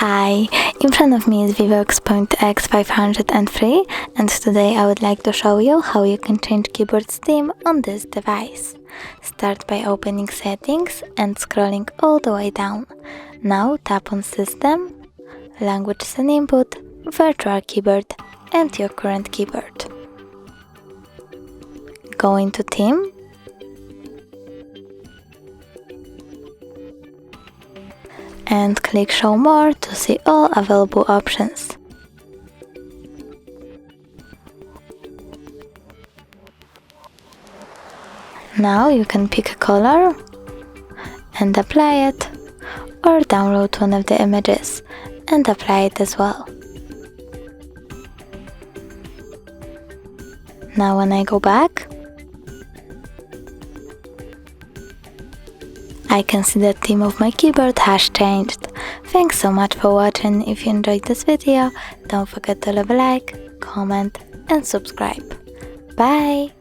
Hi, in front of me is Vivax X503 and today I would like to show you how you can change keyboard theme on this device. Start by opening settings and scrolling all the way down. Now tap on System, Language and Input, Virtual Keyboard and your current keyboard. Go into Theme and click Show More to see all available options. Now you can pick a color and apply it, or download one of the images and apply it as well. Now when I go back, I can see the theme of my keyboard has changed. Thanks so much for watching. If you enjoyed this video, don't forget to leave a like, comment and subscribe. Bye!